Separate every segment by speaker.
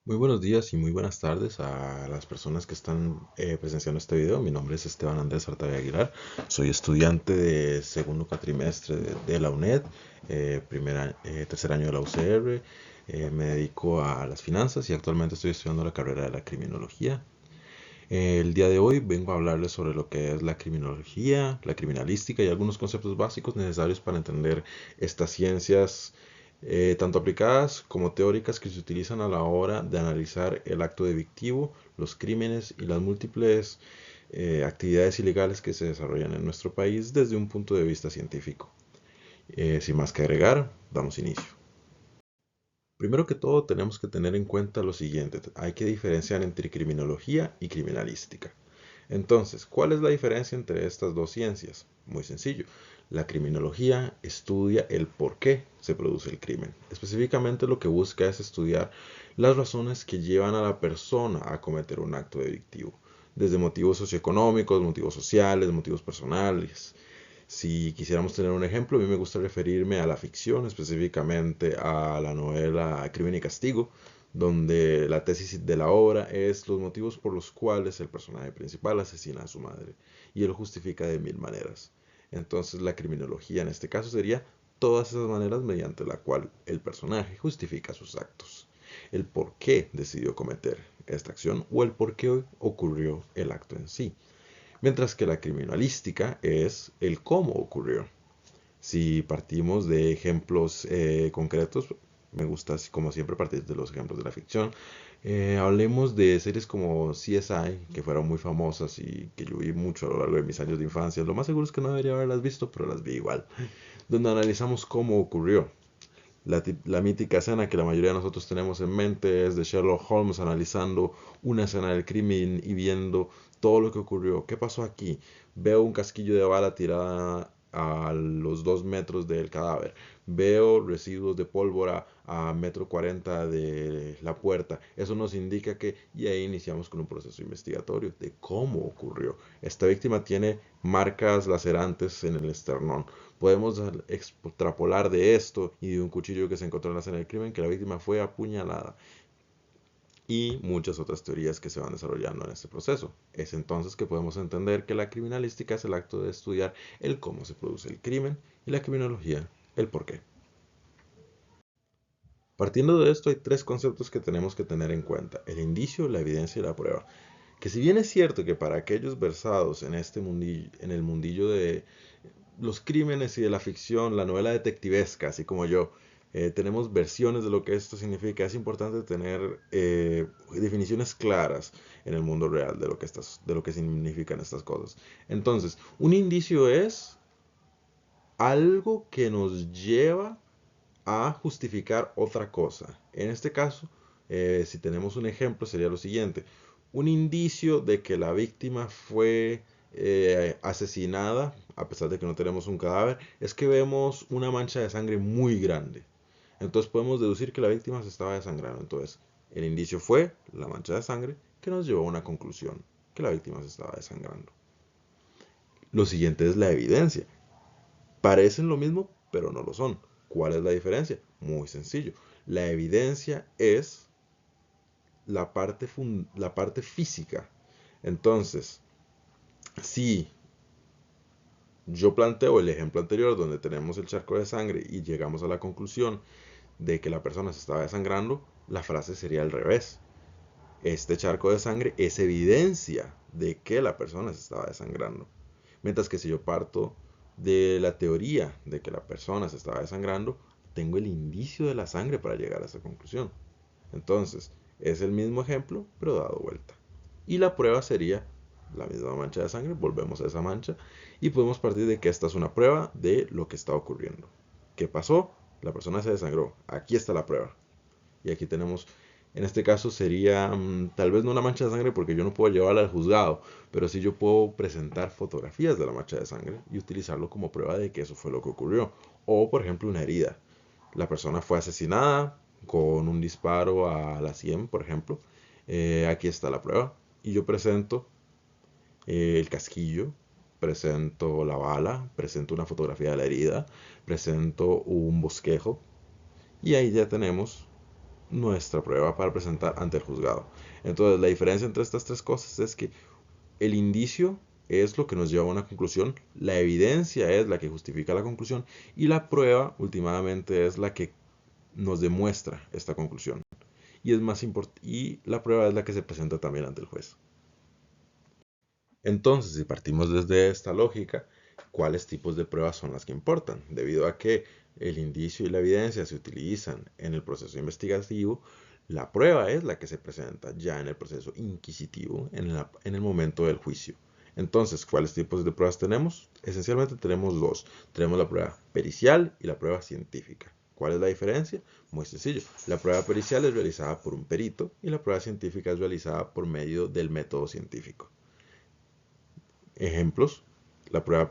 Speaker 1: Muy buenos días y muy buenas tardes a las personas que están presenciando este video. Mi nombre es Esteban Andrés Artavia Aguilar. Soy estudiante de segundo cuatrimestre de la UNED, tercer año de la UCR. Me dedico a las finanzas y actualmente estoy estudiando la carrera de la criminología. El día de hoy vengo a hablarles sobre lo que es la criminología, la criminalística y algunos conceptos básicos necesarios para entender estas ciencias, tanto aplicadas como teóricas que se utilizan a la hora de analizar el acto delictivo, los crímenes y las múltiples actividades ilegales que se desarrollan en nuestro país desde un punto de vista científico. Sin más que agregar, damos inicio. Primero que todo, tenemos que tener en cuenta lo siguiente. Hay que diferenciar entre criminología y criminalística. Entonces, ¿cuál es la diferencia entre estas dos ciencias? Muy sencillo. La criminología estudia el por qué se produce el crimen. Específicamente lo que busca es estudiar las razones que llevan a la persona a cometer un acto delictivo, desde motivos socioeconómicos, motivos sociales, motivos personales. Si quisiéramos tener un ejemplo, a mí me gusta referirme a la ficción, específicamente a la novela Crimen y Castigo, donde la tesis de la obra es los motivos por los cuales el personaje principal asesina a su madre, y él justifica de mil maneras. Entonces la criminología en este caso sería todas esas maneras mediante la cual el personaje justifica sus actos. El por qué decidió cometer esta acción o el por qué ocurrió el acto en sí. Mientras que la criminalística es el cómo ocurrió. Si partimos de ejemplos concretos, me gusta, como siempre, partir de los ejemplos de la ficción. Hablemos de series como CSI, que fueron muy famosas y que yo vi mucho a lo largo de mis años de infancia. Lo más seguro es que no debería haberlas visto, pero las vi igual. Donde analizamos cómo ocurrió. La mítica escena que la mayoría de nosotros tenemos en mente es de Sherlock Holmes analizando una escena del crimen y viendo todo lo que ocurrió. ¿Qué pasó aquí? Veo un casquillo de bala tirada a los 2 metros del cadáver. Veo residuos de pólvora a metro 40 de la puerta. Eso nos indica que, y ahí iniciamos con un proceso investigatorio de cómo ocurrió. Esta víctima tiene marcas lacerantes en el esternón. Podemos extrapolar de esto y de un cuchillo que se encontró en la escena del crimen que la víctima fue apuñalada y muchas otras teorías que se van desarrollando en este proceso. Es entonces que podemos entender que la criminalística es el acto de estudiar el cómo se produce el crimen y la criminología el por qué. Partiendo de esto hay tres conceptos que tenemos que tener en cuenta: el indicio, la evidencia y la prueba. Que si bien es cierto que para aquellos versados en este mundillo, en el mundillo de los crímenes y de la ficción, la novela detectivesca, así como yo, tenemos versiones de lo que esto significa. Es importante tener definiciones claras en el mundo real de lo que significan estas cosas. Entonces, un indicio es algo que nos lleva a justificar otra cosa. En este caso, si tenemos un ejemplo, sería lo siguiente: un indicio de que la víctima fue asesinada, a pesar de que no tenemos un cadáver, es que vemos una mancha de sangre muy grande. Entonces podemos deducir que la víctima se estaba desangrando. Entonces, el indicio fue la mancha de sangre que nos llevó a una conclusión: que la víctima se estaba desangrando. Lo siguiente es la evidencia. Parecen lo mismo, pero no lo son. ¿Cuál es la diferencia? Muy sencillo. La evidencia es la parte física. Entonces, si yo planteo el ejemplo anterior donde tenemos el charco de sangre y llegamos a la conclusión de que la persona se estaba desangrando, la frase sería al revés: este charco de sangre es evidencia de que la persona se estaba desangrando. Mientras que si yo parto de la teoría de que la persona se estaba desangrando, tengo el indicio de la sangre para llegar a esa conclusión. Entonces, es el mismo ejemplo, pero dado vuelta. Y la prueba sería la misma mancha de sangre, volvemos a esa mancha y podemos partir de que esta es una prueba de lo que está ocurriendo. ¿Qué pasó? La persona se desangró. Aquí está la prueba. Y aquí tenemos, en este caso sería tal vez no una mancha de sangre porque yo no puedo llevarla al juzgado, pero sí yo puedo presentar fotografías de la mancha de sangre y utilizarlo como prueba de que eso fue lo que ocurrió. O por ejemplo una herida. La persona fue asesinada con un disparo a la 100, por ejemplo. Aquí está la prueba. Y yo presento el casquillo, presento la bala, presento una fotografía de la herida, presento un bosquejo. Y ahí ya tenemos nuestra prueba para presentar ante el juzgado. Entonces, la diferencia entre estas tres cosas es que el indicio es lo que nos lleva a una conclusión, la evidencia es la que justifica la conclusión y la prueba últimamente es la que nos demuestra esta conclusión. Y la prueba es la que se presenta también ante el juez. Entonces, si partimos desde esta lógica, ¿cuáles tipos de pruebas son las que importan? Debido a que el indicio y la evidencia se utilizan en el proceso investigativo, la prueba es la que se presenta ya en el proceso inquisitivo, en el momento del juicio. Entonces, ¿cuáles tipos de pruebas tenemos? Esencialmente tenemos dos. Tenemos la prueba pericial y la prueba científica. ¿Cuál es la diferencia? Muy sencillo. La prueba pericial es realizada por un perito y la prueba científica es realizada por medio del método científico. Ejemplos.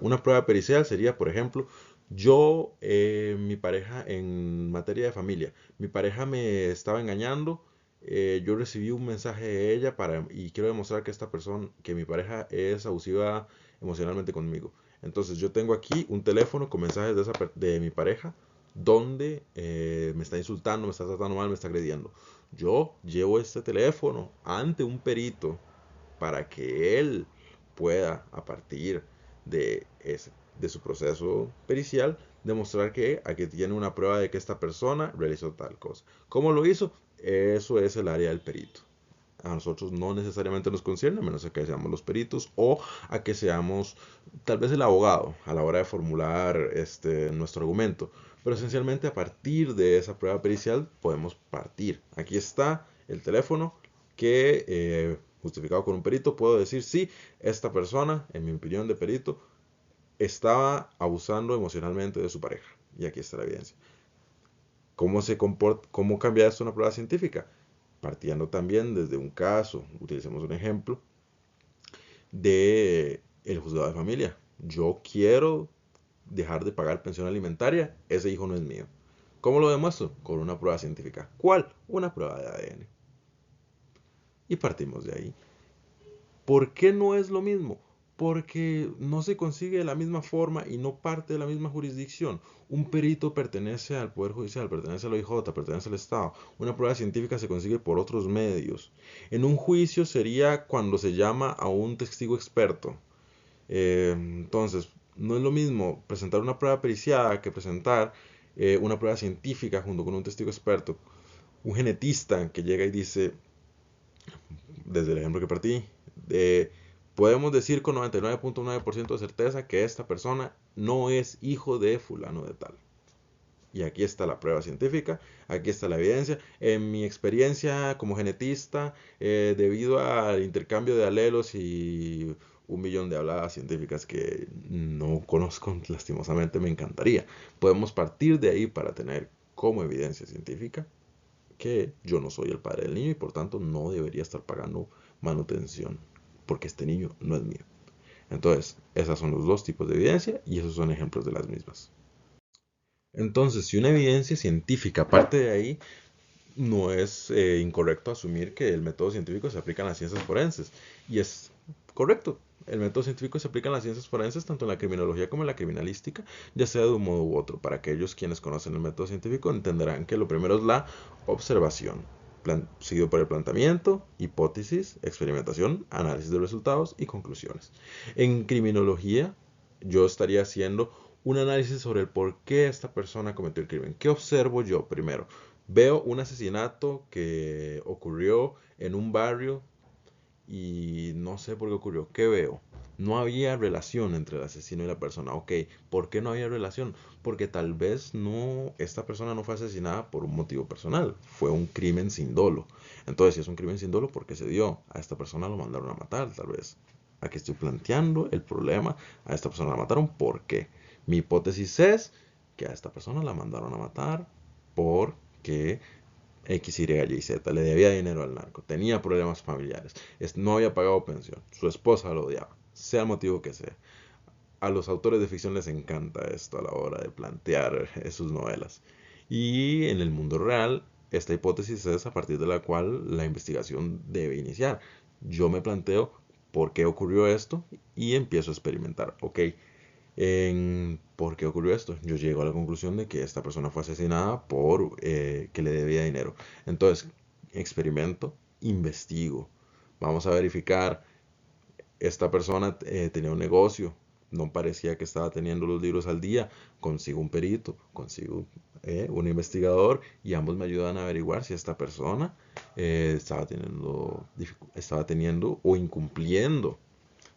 Speaker 1: Una prueba pericial sería, por ejemplo, mi pareja en materia de familia, mi pareja me estaba engañando, yo recibí un mensaje de ella y quiero demostrar que que mi pareja es abusiva emocionalmente conmigo. Entonces yo tengo aquí un teléfono con mensajes de mi pareja donde me está insultando, me está tratando mal, me está agrediendo. Yo llevo este teléfono ante un perito para que él pueda, a partir de su proceso pericial, demostrar que aquí tiene una prueba de que esta persona realizó tal cosa. ¿Cómo lo hizo? Eso es el área del perito. A nosotros no necesariamente nos concierne, a menos a que seamos los peritos o a que seamos tal vez el abogado a la hora de formular nuestro argumento. Pero esencialmente a partir de esa prueba pericial podemos partir. Aquí está el teléfono que justificado con un perito puedo decir sí, esta persona, en mi opinión de perito, estaba abusando emocionalmente de su pareja. Y aquí está la evidencia. ¿Cómo cambia esto una prueba científica? Partiendo también desde un caso, utilicemos un ejemplo de el juzgado de familia. Yo quiero dejar de pagar pensión alimentaria, ese hijo no es mío. ¿Cómo lo demuestro? Con una prueba científica. ¿Cuál? Una prueba de ADN. Y partimos de ahí. ¿Por qué no es lo mismo? Porque no se consigue de la misma forma y no parte de la misma jurisdicción. Un perito pertenece al Poder Judicial, pertenece al OIJ, pertenece al Estado. Una prueba científica se consigue por otros medios. En un juicio sería cuando se llama a un testigo experto. Entonces, no es lo mismo presentar una prueba periciada que presentar una prueba científica junto con un testigo experto. Un genetista que llega y dice, desde el ejemplo que partí, podemos decir con 99.9% de certeza que esta persona no es hijo de fulano de tal. Y aquí está la prueba científica, aquí está la evidencia. En mi experiencia como genetista, debido al intercambio de alelos y 1 millón de habladas científicas que no conozco, lastimosamente me encantaría. Podemos partir de ahí para tener como evidencia científica que yo no soy el padre del niño y por tanto no debería estar pagando manutención porque este niño no es mío. Entonces, esos son los dos tipos de evidencia y esos son ejemplos de las mismas. Entonces, si una evidencia científica parte de ahí, no es incorrecto asumir que el método científico se aplica en las ciencias forenses. Y es correcto. El método científico se aplica en las ciencias forenses, tanto en la criminología como en la criminalística, ya sea de un modo u otro. Para aquellos quienes conocen el método científico entenderán que lo primero es la observación, seguido por el planteamiento, hipótesis, experimentación, análisis de resultados y conclusiones. En criminología, yo estaría haciendo un análisis sobre el por qué esta persona cometió el crimen. ¿Qué observo yo primero? Veo un asesinato que ocurrió en un barrio y no sé por qué ocurrió. ¿Qué veo? No había relación entre el asesino y la persona. Ok, ¿por qué no había relación? Porque tal vez esta persona no fue asesinada por un motivo personal. Fue un crimen sin dolo. Entonces, si es un crimen sin dolo, ¿por qué se dio? A esta persona lo mandaron a matar, tal vez. Aquí estoy planteando el problema. A esta persona la mataron, ¿por qué? Mi hipótesis es que a esta persona la mandaron a matar porque X, Y y Z le debía dinero al narco, tenía problemas familiares, no había pagado pensión, su esposa lo odiaba, sea el motivo que sea. A los autores de ficción les encanta esto a la hora de plantear sus novelas. Y en el mundo real, esta hipótesis es a partir de la cual la investigación debe iniciar. Yo me planteo por qué ocurrió esto y empiezo a experimentar. Ok, ¿Por qué ocurrió esto? Yo llego a la conclusión de que esta persona fue asesinada por que le debía dinero. Entonces, experimento, investigo. Vamos a verificar, esta persona tenía un negocio, no parecía que estaba teniendo los libros al día, consigo un perito, consigo un investigador y ambos me ayudan a averiguar si esta persona estaba teniendo o incumpliendo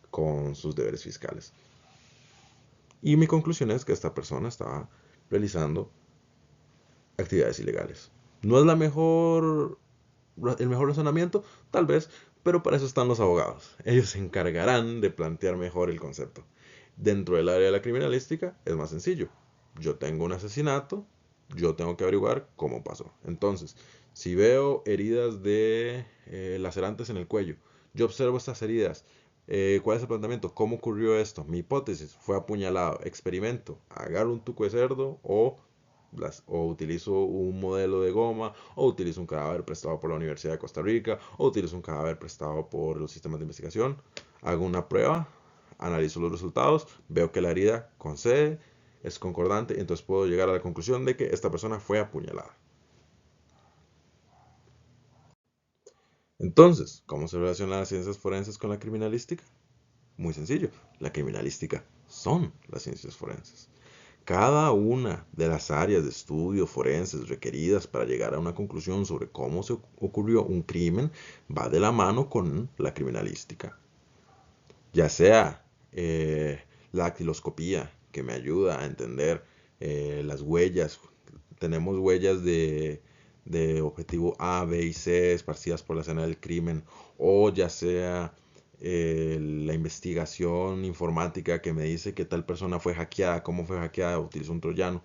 Speaker 1: con sus deberes fiscales. Y mi conclusión es que esta persona estaba realizando actividades ilegales. No es el mejor razonamiento, tal vez, pero para eso están los abogados. Ellos se encargarán de plantear mejor el concepto. Dentro del área de la criminalística es más sencillo. Yo tengo un asesinato, yo tengo que averiguar cómo pasó. Entonces, si veo heridas de lacerantes en el cuello, yo observo estas heridas. ¿Cuál es el planteamiento? ¿Cómo ocurrió esto? Mi hipótesis fue apuñalado. Experimento. Agarro un tuco de cerdo o utilizo un modelo de goma, o utilizo un cadáver prestado por la Universidad de Costa Rica, o utilizo un cadáver prestado por los sistemas de investigación. Hago una prueba, analizo los resultados, veo que la herida concede, es concordante, entonces puedo llegar a la conclusión de que esta persona fue apuñalada. Entonces, ¿cómo se relacionan las ciencias forenses con la criminalística? Muy sencillo, la criminalística son las ciencias forenses. Cada una de las áreas de estudio forenses requeridas para llegar a una conclusión sobre cómo se ocurrió un crimen va de la mano con la criminalística. Ya sea la dactiloscopía, que me ayuda a entender las huellas. Tenemos huellas de objetivo A, B y C esparcidas por la escena del crimen, o ya sea la investigación informática que me dice que tal persona fue hackeada, cómo fue hackeada, utilizó un troyano.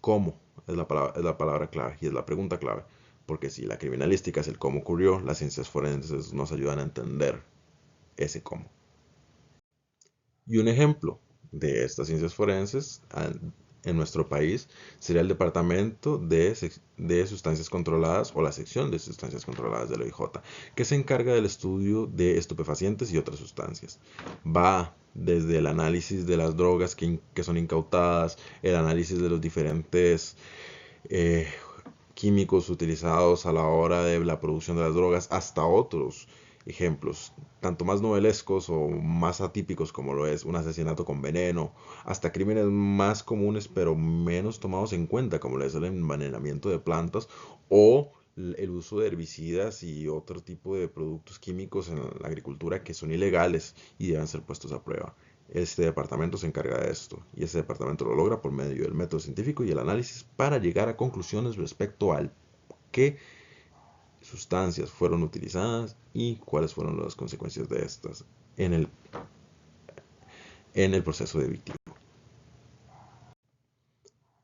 Speaker 1: ¿Cómo? Es la palabra clave y es la pregunta clave. Porque si la criminalística es el cómo ocurrió, las ciencias forenses nos ayudan a entender ese cómo. Y un ejemplo de estas ciencias forenses en nuestro país sería el Departamento de Sustancias Controladas o la sección de Sustancias Controladas del OIJ, que se encarga del estudio de estupefacientes y otras sustancias. Va desde el análisis de las drogas que son incautadas, el análisis de los diferentes eh, químicos utilizados a la hora de la producción de las drogas, hasta otros ejemplos, tanto más novelescos o más atípicos como lo es un asesinato con veneno, hasta crímenes más comunes pero menos tomados en cuenta como lo es el envenenamiento de plantas o el uso de herbicidas y otro tipo de productos químicos en la agricultura que son ilegales y deben ser puestos a prueba. Este departamento se encarga de esto y este departamento lo logra por medio del método científico y el análisis para llegar a conclusiones respecto al qué sustancias fueron utilizadas y cuáles fueron las consecuencias de estas en el proceso delictivo.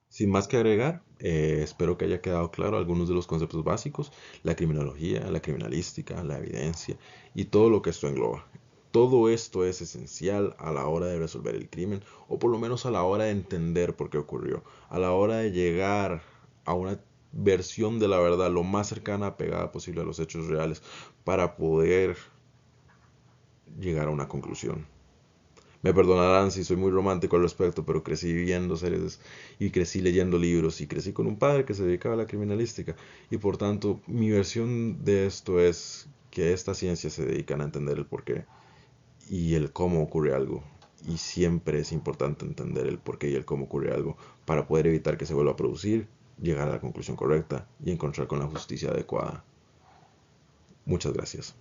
Speaker 1: Sin más que agregar, espero que haya quedado claro algunos de los conceptos básicos, la criminología, la criminalística, la evidencia y todo lo que esto engloba. Todo esto es esencial a la hora de resolver el crimen, o por lo menos a la hora de entender por qué ocurrió, a la hora de llegar a una versión de la verdad lo más cercana, pegada posible a los hechos reales, para poder llegar a una conclusión. Me perdonarán si soy muy romántico al respecto, pero crecí viendo series y crecí leyendo libros y crecí con un padre que se dedicaba a la criminalística. Y por tanto, mi versión de esto es que estas ciencias se dedican a entender el porqué y el cómo ocurre algo. Y siempre es importante entender el porqué y el cómo ocurre algo para poder evitar que se vuelva a producir, llegar a la conclusión correcta y encontrar con la justicia adecuada. Muchas gracias.